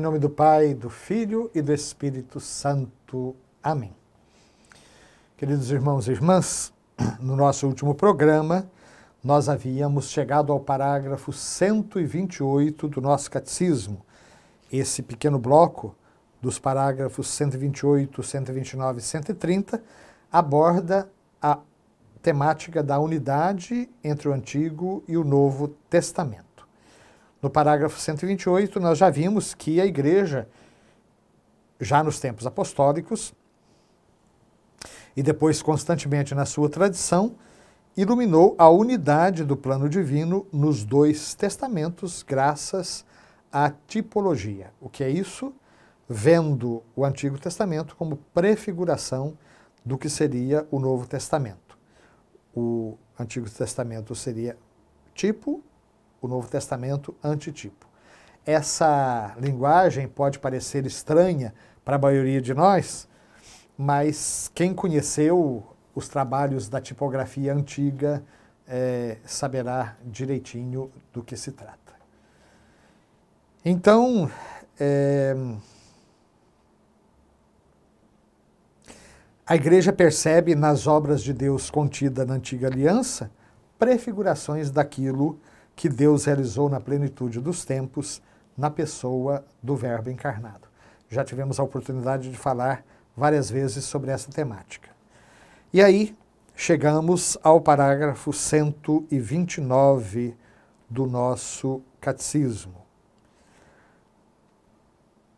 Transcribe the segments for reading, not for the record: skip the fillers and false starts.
nome do Pai, do Filho e do Espírito Santo. Amém. Queridos irmãos e irmãs, no nosso último programa, nós havíamos chegado ao parágrafo 128 do nosso catecismo. Esse pequeno bloco dos parágrafos 128, 129 e 130 aborda a temática da unidade entre o Antigo e o Novo Testamento. No parágrafo 128, nós já vimos que a Igreja, já nos tempos apostólicos, e depois constantemente na sua tradição, iluminou a unidade do plano divino nos dois testamentos, graças à tipologia. O que é isso? Vendo o Antigo Testamento como prefiguração do que seria o Novo Testamento. O Antigo Testamento seria tipo, o Novo Testamento antitipo. Essa linguagem pode parecer estranha para a maioria de nós, mas quem conheceu os trabalhos da tipografia antiga saberá direitinho do que se trata. Então, a Igreja percebe nas obras de Deus contidas na Antiga Aliança prefigurações daquilo que Deus realizou na plenitude dos tempos, na pessoa do Verbo encarnado. Já tivemos a oportunidade de falar várias vezes sobre essa temática. E aí, chegamos ao parágrafo 129 do nosso catecismo.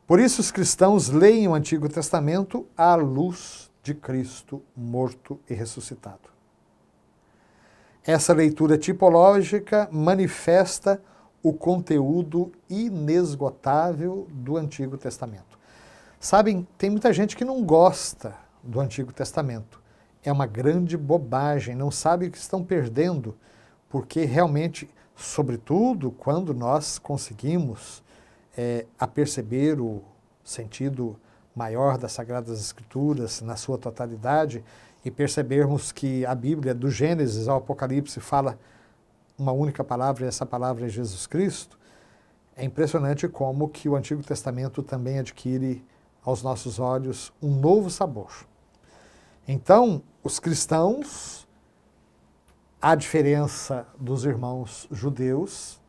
Por isso, os cristãos leem o Antigo Testamento à luz de Cristo morto e ressuscitado. Essa leitura tipológica manifesta o conteúdo inesgotável do Antigo Testamento. Sabem, tem muita gente que não gosta do Antigo Testamento. É uma grande bobagem, não sabe o que estão perdendo, porque realmente, sobretudo quando nós conseguimos aperceber o sentido maior das Sagradas Escrituras na sua totalidade e percebermos que a Bíblia, do Gênesis ao Apocalipse, fala uma única palavra, e essa palavra é Jesus Cristo, é impressionante como que o Antigo Testamento também adquire aos nossos olhos um novo sabor. Então, os cristãos, à diferença dos irmãos judeus,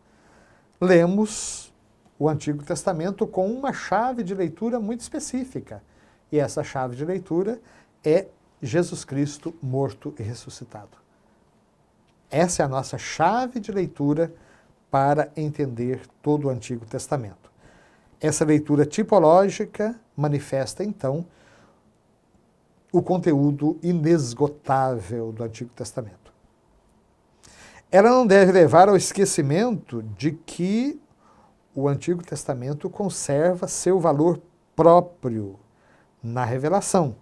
lemos o Antigo Testamento com uma chave de leitura muito específica. E essa chave de leitura é Jesus Cristo morto e ressuscitado. Essa é a nossa chave de leitura para entender todo o Antigo Testamento. Essa leitura tipológica manifesta, então, o conteúdo inesgotável do Antigo Testamento. Ela não deve levar ao esquecimento de que o Antigo Testamento conserva seu valor próprio na revelação.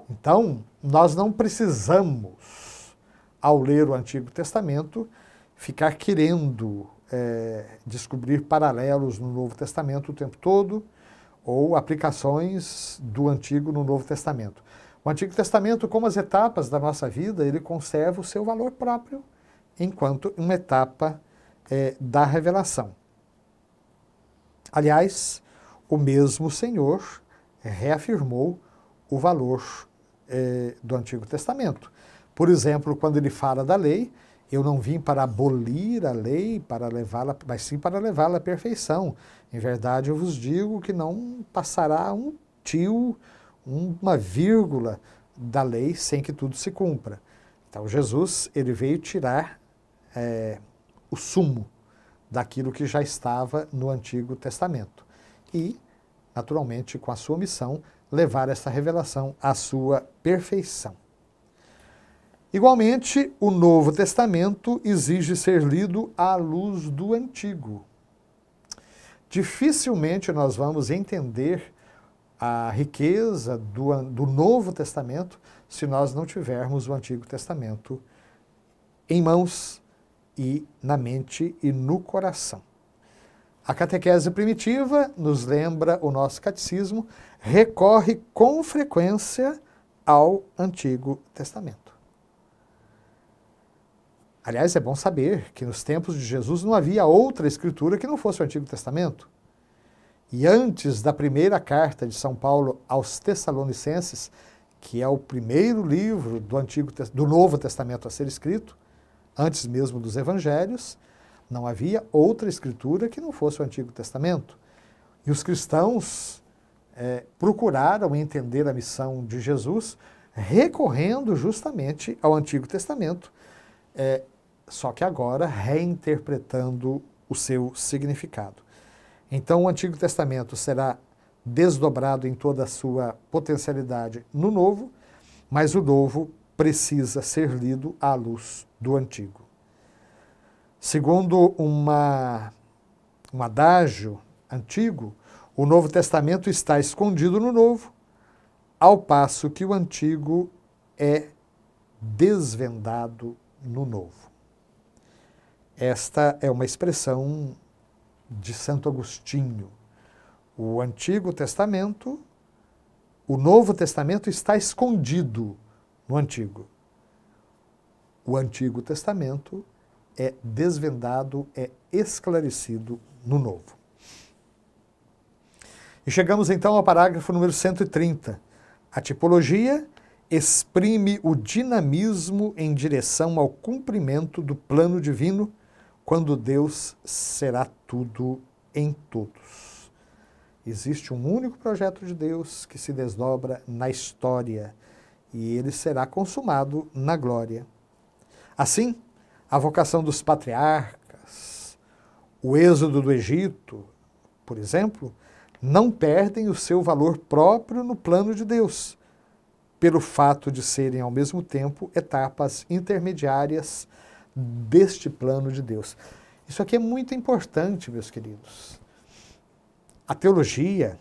Então, nós não precisamos, ao ler o Antigo Testamento, ficar querendo descobrir paralelos no Novo Testamento o tempo todo, ou aplicações do Antigo no Novo Testamento. O Antigo Testamento, como as etapas da nossa vida, ele conserva o seu valor próprio, enquanto uma etapa da revelação. Aliás, o mesmo Senhor reafirmou o valor do Antigo Testamento. Por exemplo, quando ele fala da lei, eu não vim para abolir a lei, para levá-la, mas sim para levá-la à perfeição. Em verdade, eu vos digo que não passará um tio, uma vírgula da lei sem que tudo se cumpra. Então, Jesus, ele veio tirar o sumo daquilo que já estava no Antigo Testamento. E, naturalmente, com a sua missão, levar essa revelação à sua perfeição. Igualmente, o Novo Testamento exige ser lido à luz do Antigo. Dificilmente nós vamos entender a riqueza do Novo Testamento se nós não tivermos o Antigo Testamento em mãos e na mente e no coração. A catequese primitiva, nos lembra o nosso catecismo, recorre com frequência ao Antigo Testamento. Aliás, é bom saber que nos tempos de Jesus não havia outra escritura que não fosse o Antigo Testamento. E antes da primeira carta de São Paulo aos Tessalonicenses, que é o primeiro livro do Novo Testamento a ser escrito, antes mesmo dos Evangelhos, não havia outra escritura que não fosse o Antigo Testamento. E os cristãos procuraram entender a missão de Jesus recorrendo justamente ao Antigo Testamento, só que agora reinterpretando o seu significado. Então o Antigo Testamento será desdobrado em toda a sua potencialidade no Novo, mas o Novo precisa ser lido à luz do Antigo. Segundo um adágio antigo, o Novo Testamento está escondido no Novo, ao passo que o Antigo é desvendado no Novo. Esta é uma expressão de Santo Agostinho. O Antigo Testamento, o Novo Testamento está escondido no Antigo. O Antigo Testamento é desvendado, é esclarecido no Novo. E chegamos então ao parágrafo número 130. A tipologia exprime o dinamismo em direção ao cumprimento do plano divino, quando Deus será tudo em todos. Existe um único projeto de Deus que se desdobra na história e ele será consumado na glória. Assim, a vocação dos patriarcas, o êxodo do Egito, por exemplo, não perdem o seu valor próprio no plano de Deus, pelo fato de serem, ao mesmo tempo, etapas intermediárias deste plano de Deus. Isso aqui é muito importante, meus queridos. A teologia,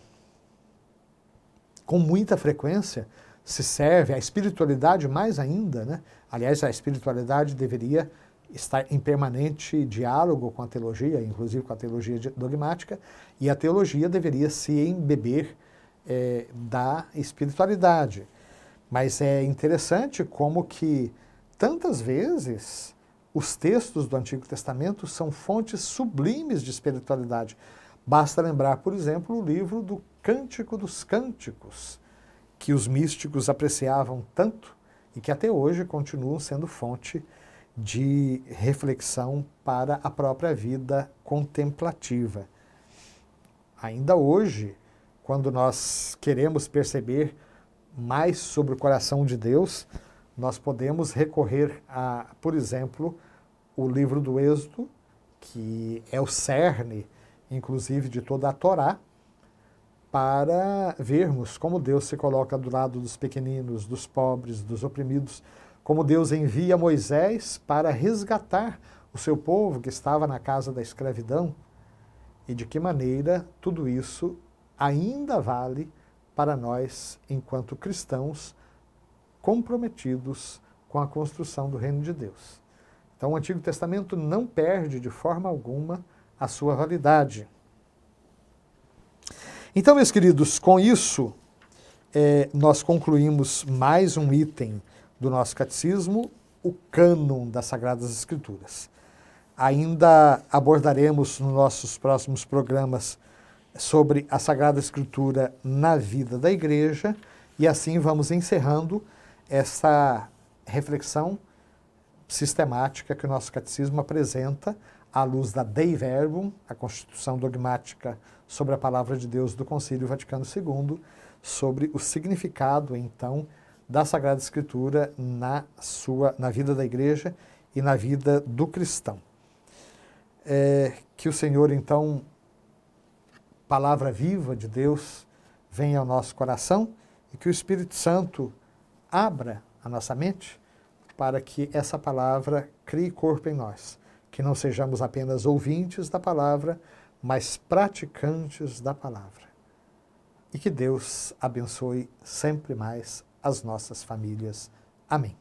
com muita frequência, se serve, a espiritualidade mais ainda, né? Aliás, a espiritualidade deveria estar em permanente diálogo com a teologia, inclusive com a teologia dogmática, e a teologia deveria se embeber da espiritualidade. Mas é interessante como que, tantas vezes, os textos do Antigo Testamento são fontes sublimes de espiritualidade. Basta lembrar, por exemplo, o livro do Cântico dos Cânticos, que os místicos apreciavam tanto e que até hoje continuam sendo fonte de reflexão para a própria vida contemplativa. Ainda hoje, quando nós queremos perceber mais sobre o coração de Deus, nós podemos recorrer a, por exemplo, o livro do Êxodo, que é o cerne, inclusive, de toda a Torá, para vermos como Deus se coloca do lado dos pequeninos, dos pobres, dos oprimidos, como Deus envia Moisés para resgatar o seu povo que estava na casa da escravidão, e de que maneira tudo isso ainda vale para nós, enquanto cristãos comprometidos com a construção do reino de Deus. Então, o Antigo Testamento não perde de forma alguma a sua validade. Então, meus queridos, com isso, nós concluímos mais um item do nosso catecismo, o cânon das Sagradas Escrituras. Ainda abordaremos nos nossos próximos programas sobre a Sagrada Escritura na vida da Igreja, e assim vamos encerrando essa reflexão sistemática que o nosso catecismo apresenta à luz da Dei Verbum, a Constituição Dogmática sobre a Palavra de Deus do Concílio Vaticano II, sobre o significado, então, da Sagrada Escritura na vida da Igreja e na vida do cristão. Que o Senhor, então, palavra viva de Deus, venha ao nosso coração e que o Espírito Santo abra a nossa mente para que essa palavra crie corpo em nós, que não sejamos apenas ouvintes da palavra, mas praticantes da palavra. E que Deus abençoe sempre mais as nossas famílias. Amém.